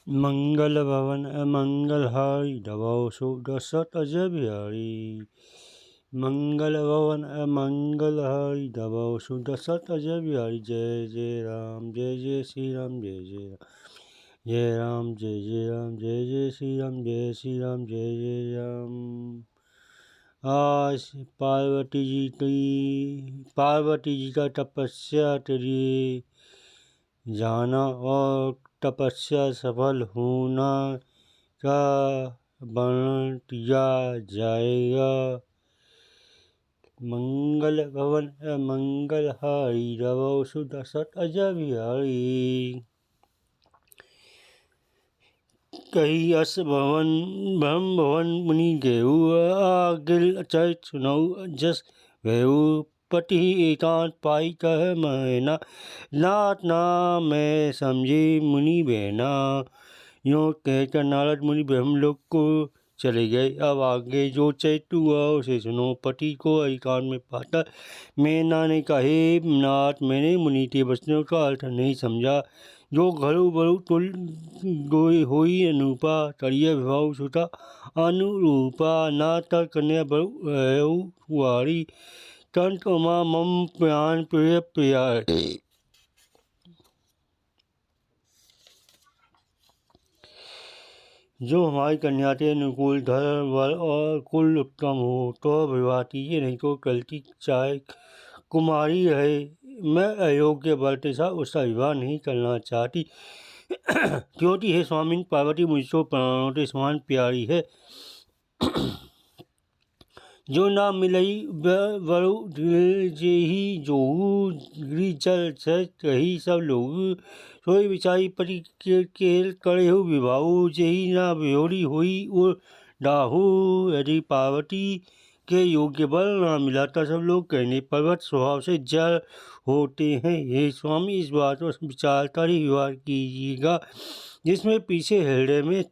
मंगल भवन अमंगल हारी दबाओ सो दशरथ अजय बिहारी। मंगल भवन अमंगल हारी दबाओ सो दशरथ अजय बिहारी। जय जय राम जय जय श्री राम जय जय राम जय राम जय जय राम जय जय श्री राम जय श्री राम जय जय राम। आज पार्वती जी का तपस्या के लिए जाना और तपस्या सफल होना का वर्णन किया जाएगा। मंगल भवन मंगल हारी दबाओ सो दशरथ अजय बिहारी। कही अस भवन ब्रह्म भवन मुनि गेहू आगिल चरित सुनऊ जस भेहू। पति एकांत पाई कह मैना नाथ नाम मैं समझे मुनि बहना। यूँ कहकर नारद मुनि ब्रह्मलोक को चले गए। अब आगे जो चरित्र हुआ उसे सुनो। पति को एकांत में पाकर मैना ने कहे नाथ मैंने मुनि के वचनों का अर्थ नहीं समझा। जो घरु बरु तुल होई अनुपा तरिया विभाव सुता अनुरूपा। नाथ कन्या बरु कुआरी तंत उमा मम प्राण प्रिय प्यारी। जो हमारी कन्या के अनुकूल धर्म वर और कुल उत्तम हो तो विवाह कीजिए, नहीं तो कलती चाहे कुमारी रहे। मैं अयोग्य वर के साथ उसका विवाह नहीं करना चाहती क्योंकि हे स्वामी पार्वती मुझको प्राणों के समान प्यारी है। जो ना मिलई वरु जेहि जोहू गिरिजल कही सब लोग। सोई विचारी पति केल करे हो विभाऊ। जेहि ना बिहोरी होई उर डाहू। यदि पार्वती के योग्य बल ना मिला तो सब लोग कहने पर्वत स्वभाव से जल होते हैं। हे स्वामी इस बात को विचार कर ही विवाह कीजिएगा जिसमें पीछे हृदय में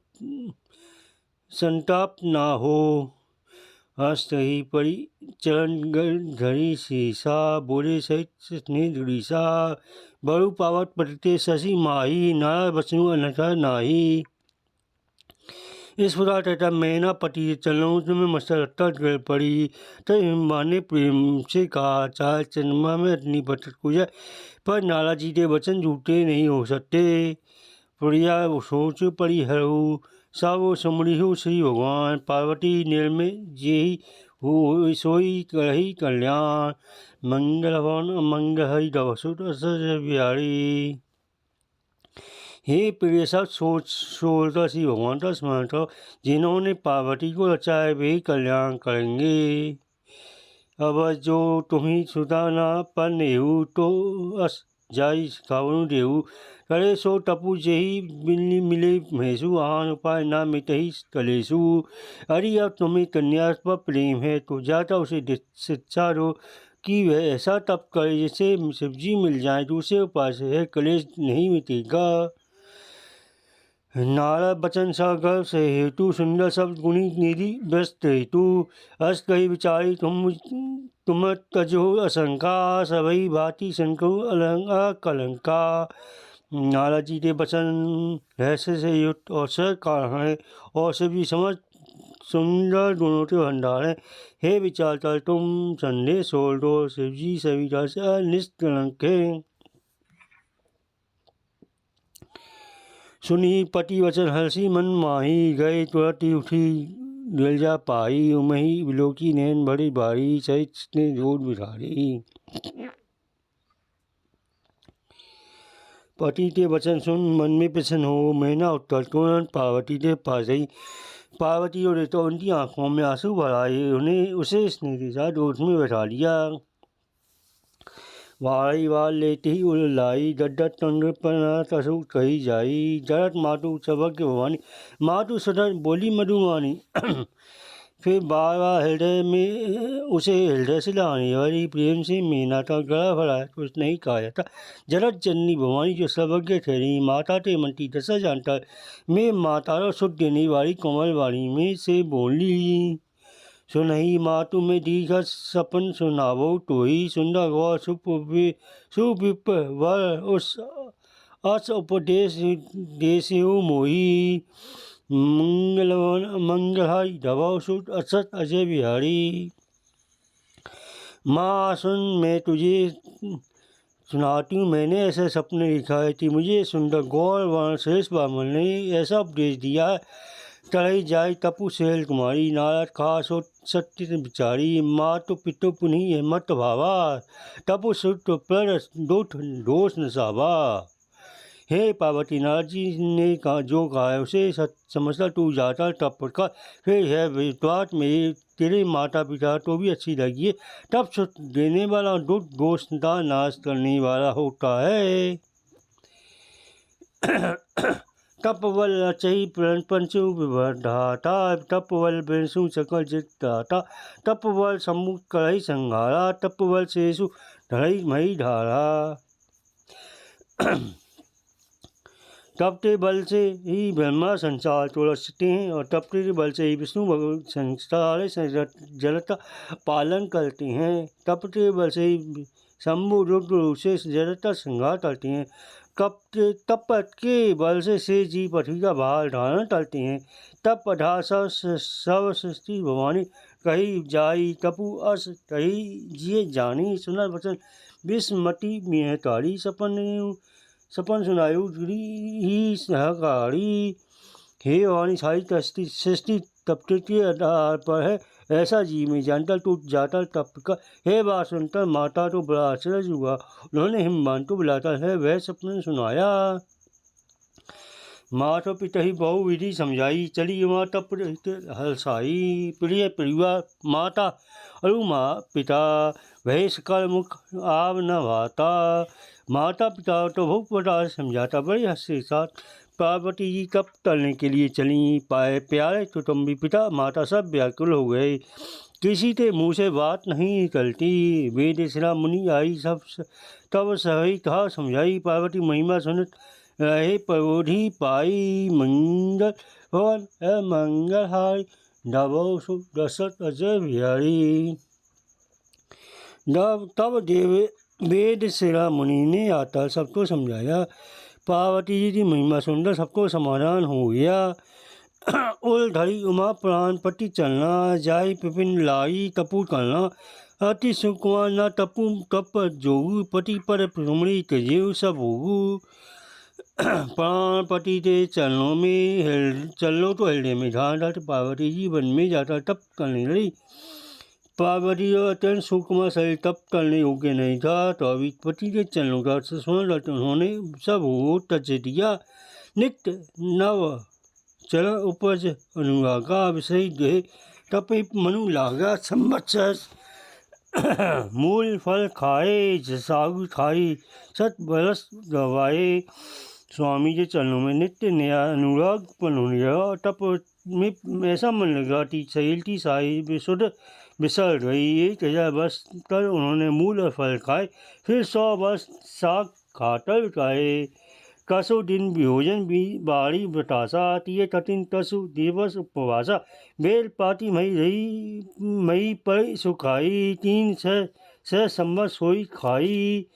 संताप ना हो। हस्तही परी चरण घड़ी शीशा बोले सहित स्नेह जुड़ीसा। बरु पावत पटते शशि माही नारायण बचनु अनथा नाही। इस प्रकार कहता मैना पति चलूँ तुम्हें मस्तक गड़ पड़ी। तो हिम्बा ने प्रेम से कहा चाहे चंद्रमा में अपनी बचत को जाए पर नाराज जी के वचन झूठे नहीं हो सकते। प्रिया सोच पड़ी हरऊ सब सुमरी हो श्री भगवान। पार्वती नील में जेहि हो सोई करही कल्याण। मंगल भवन मंगल हरि दवसु बिहारी। हे प्रिय सब सोचता श्री भगवान का स्मरण करो। जिन्होंने पार्वती को रचाया वे कल्याण करेंगे। अब जो तुम्हें सुता ना पर नेहू तो अस जाई खावनु देहू। करे सो टपु जेहि बिल्ली मिले भैंसु आन उपाय ना मिटही कलेसु। अरे अब तुम्हें कन्या पर प्रेम है तो जाता उसे शिक्षा दो कि वह ऐसा तप करे जिससे सब्जी मिल जाए। दूसरे उपाय से है कलेश नहीं मिटेगा। नारद बचन सागर से हेतु सुंदर शब्द गुणी निधि व्यस्त हेतु। अस कही विचारी तुम तजो असंका सभई भांति संकु कलंका। नारद जी के वचन रहस्य से युक्त और सर कारण है और सभी समझ सुंदर गुणों के भंडार है। हे विचार कर तुम संदेह छोड़ दो शिव जी सभी से निष्कलंक है। सुनी पति वचन हर्षि मन माही गए तुरंत उठी गिरजा पाई। उमही विलोकी नैन बड़ी भारी सहित ने जोड़ बिठारी। पति के वचन सुन मन में प्रसन्न हो मैना उत्तर तुरंत पार्वती के पास गई। पार्वती और तो उनकी आंखों में आंसू भर आए। उन्हें उसे स्नेह के साथ गोद में बैठा लिया। वारी वार लेते ही उल लाई दड्डत तंग पर तसु कही जाई। जरत मातु सभज्ञ भवानी मातु सदन बोली मधुमानी। फिर बार बार हृदय में उसे हृदय से लाने वाली प्रेम से मैना का गला भरा कुछ नहीं कहा जाता। जरत जननी भवानी जो सर्वज्ञ ठहरी माता ते मनती दशा जानता मैं माता सुख देने वाली कोमल वाणी में से बोली। सुनही मातु में दीघ सपन सुनावो तो ही सुंदर गौर सुविप वर उस अस उपदेश देशो मोही मंगलवन मंगलहारी दबाव सुत असत अजय बिहारी। माँ सुन, मैं तुझे सुनाती हूँ। मैंने ऐसे सपने दिखाए थे, मुझे सुंदर गौर वर्ण श्रेष्ठ ब्राह्मण ने ऐसा उपदेश दिया है। चढ़ाई जाय तपु शैल कुमारी, नारद खास और सत्य विचारी। माँ तो पितो पुनि है मत भावा, तपु सुत पर दोष न सावा। हे पार्वती, नारद जी ने कहा, जो कहा है उसे सच समझता तू जाता तप का। फिर है बात मेरे तेरे माता पिता तो भी अच्छी लगी है। तप सुत देने वाला दोष का नाश करने वाला होता है। तपवल अचही पंचु विवर्धाता, तपवल बेसु सकल जिताता, तपवल सम्मुख कढ़ई संघारा, तपवल शेषु ढड़ई मई धारा। तपते बल से ही ब्रह्मा संसार तो रचते हैं और तपते बल से ही विष्णु भगवान संसार जलता पालन करते हैं। तपते बल से ही शंभु रुद्र से जलता संहार करते हैं। तपत के बल से जी पृथ्वी का भार धारण करते हैं। तप अधा सब सृष्टि भवानी, कही जाई तपु अस कही जिये जानी। सुना वचन विस्मति में तारी, सपन सुनायु ही सहकारी। हे वाणी सारी सृष्टि तपते के आधार पर है, ऐसा जी में जानता तो जाता तप का। हे बात सुनकर माता तो बड़ा आश्चर्य हुआ, उन्होंने हिमवान को बुलाता है वह सपने सुनाया। माता पिता ही बहु विधि समझाई, चली माता हलसाई। प्रिय परिवार माता अरु माँ पिता, वह सकल मुख आव न भाता। माता पिता तो बहुत प्रकार समझाता, बड़े हर्ष के साथ पार्वती जी तप करने के लिए चली। पाए प्यारे कुटुंबी पिता माता सब व्याकुल हो गए, किसी के मुँह से बात नहीं निकलती। वेद श्रा मुनि आई सब तब सही कहा समझाई, पार्वती महिमा सुनत रहे प्रबोधि पाई। मंगल भवन मंगलहारी, नभो दशरथ अजय बिहारी। तब वेद श्रा मुनि ने आता सबको समझाया, पार्वती जी की महिमा सुनकर सबको समाधान हो गया। उल धरी उमा प्राण पति चलना, जाय पिपिन लाई तपु करना। अति सुकुमार न तपु तप जोगु, पति पर भ्रमणी त्यजेउ सब होगु। प्राण पति के चरणों में चलो तो हृदय में ध्यान रख पार्वती जी वन में जाता तप करने लगी। पार्वती और अत्यंत सुकुमार शरीर तप करने योग्य नहीं था, तो अभी पति के चरणों का स्मरण रखते उन्होंने सब हो तज दिया। नित्य नव चरण उपज अनुरागा, विषय दे तपे मनु लागा। संवत्सर मूल फल खाए, जसागु खाई सत बरस गवाए। स्वामी के चरणों में नित्य नया अनुराग उत्पन्न होने लगा। तप में ऐसा मन लगा कि शरीर की सारी विशुद्ध बिसर गई। 1000 वर्ष कर उन्होंने मूल और फल खाए, फिर 100 वर्ष साग खाकर खाए। कसु दिन भोजन भी बाड़ी बतासा, तिये कठिन कसु दिवस उपवासा। बेल पाती मई रही मई पर सुखाई, 3 सह संवत सोई खाई।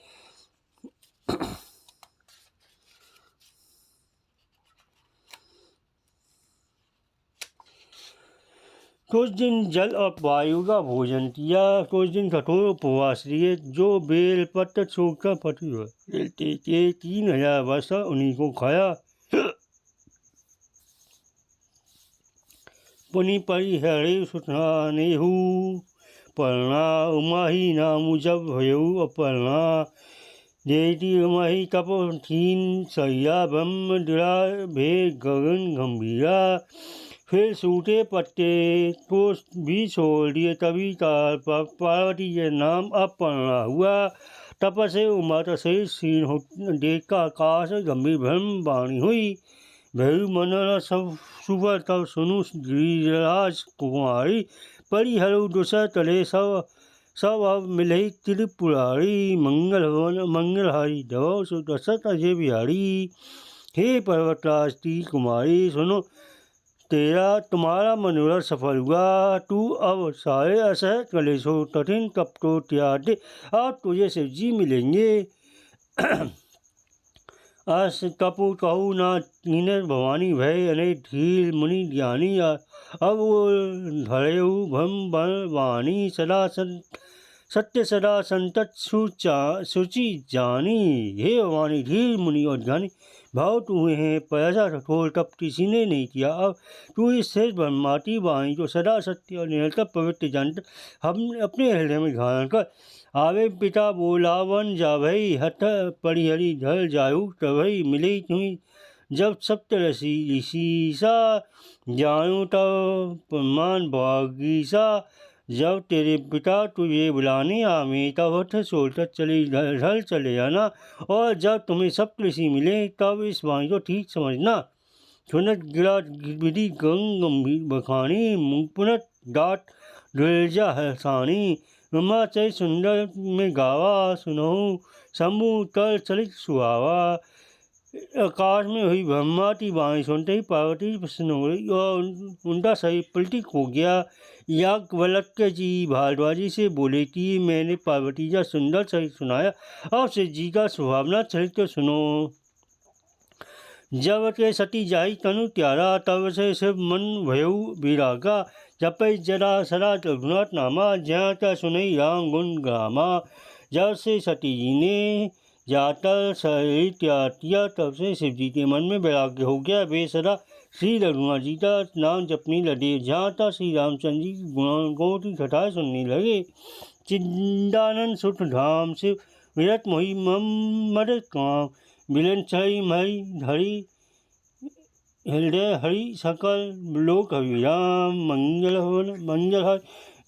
कुछ दिन जल और वायु का भोजन किया, कुछ दिन कठोर उपवास लिए। जो बेल पत्र सूखकर पटी हुए 3000 वर्ष उन्हीं को खाया। पुनि परिहरे सुनानेहु पढ़ना, उमा ही नाम जब भयऊ अपरना। देती उमा ही तप थीन सैया, ब्रह्म दिरा भेद गगन गंभीरा। फिर सूखे पत्ते को भी छोड़ दिए, तभी पार्वती के नाम अपर्णा हुआ। तप से उमा शरीर क्षीण देख का आकाश गंभीर ब्रह्म वाणी हुई। भैरु मनोरा सब सुबह तब सुनु गिरिराज कुमारी। परिहरु दुसर तले सब अब मिले त्रिपुरारी। मंगल भवन मंगलहारी, दो दशरथ अजय बिहारी। हे पर्वतराज की कुमारी, सुनो तुम्हारा मनोरथ सफल हुआ। तू अब सारे असहज कलेशों कठिन तप को त्याग दे, अब तुझे शिव जी मिलेंगे। अस कपु कहु ना कीनर भवानी भय अनेक धीर मुनि ज्ञानी अब वो धरेहु भम वाणी सदा सत्य सदा संतत सुचि जानी। हे भवानी धीर मुनि और ज्ञानी भाव हुए हैं पर ऐसा कठोर तप किसी ने नहीं किया। अब तू इस शेष ब्रह्माती वाणी जो सदा सत्य और निरंतर पवित्र जानता हम अपने हृदय में धारण कर। आवे पिता बोला वन जाभई हठ परिहरि धर जाहु तभई मिले तुम्हें जब सप्तऋषि ऋषिसा जानो तब प्रमाण भागीसा। जब तेरे पिता तुझे बुलाने आवे तब हठ छोड़कर चले ढल चले जाना और जब तुम्हें सप्तऋषि मिले तब इस वाणी को ठीक समझना। सुनत गिरा विधि गंभीर बखानी मुपुनत डाट दुर्जा हसानी। ब्रह्माचर्य सुंदर में गावा सुनहु शंभु तर चलित सुहावा। आकाश में हुई ब्रह्माती वाणी सुनते ही पार्वती प्रसन्न हो गई और उनका शरीर पलटिक हो गया। याज्ञवल्क्य जी भारद्वाजी से बोले कि मैंने पार्वती का सुंदर चरित सुनाया, अब शिव जी का सुहावना चरित्र सुनो। जब के सती जाई तनु त्यारा तब से शिव मन भयउ विरागा। जपै जरा सरा रघुनाथ नामा जहाँ त्या सुनई राम गुण गामा। जब से सती जी ने जाकर शरीर त्याग किया तब से शिव जी के मन में वैराग्य हो गया। वे सदा श्री रघुनाथ जी का नाम जपने लगे। जहाँ तक श्री रामचंद्र जी की गुणों की कथाएं सुनने लगे। चिंदानंद सुख धाम शिव विरत मोहि मद काम। मिलन छई मई धरी हृदय हरि सकल लोक अभिराम। मंगल हर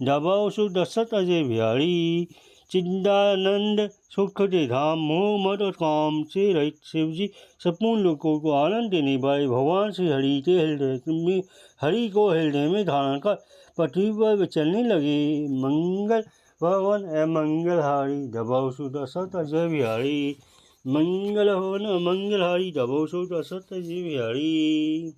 दबाओ सु दशरथ अजय बिहारी। चिंदानंद सुख दे धाम मोह मद काम से रहित शिव जी संपूर्ण लोगों को आनंद देने वाले भगवान श्री हरि के हृदय में हरि को हृदय में धारण कर पृथ्वी पर चलने लगे। मंगल भवन मंगलहारी दबाओ सु दशरथ अजय बिहारी। मंगल भवन मंगलहारी दबाओ सु दशरथ अजय बिहारी।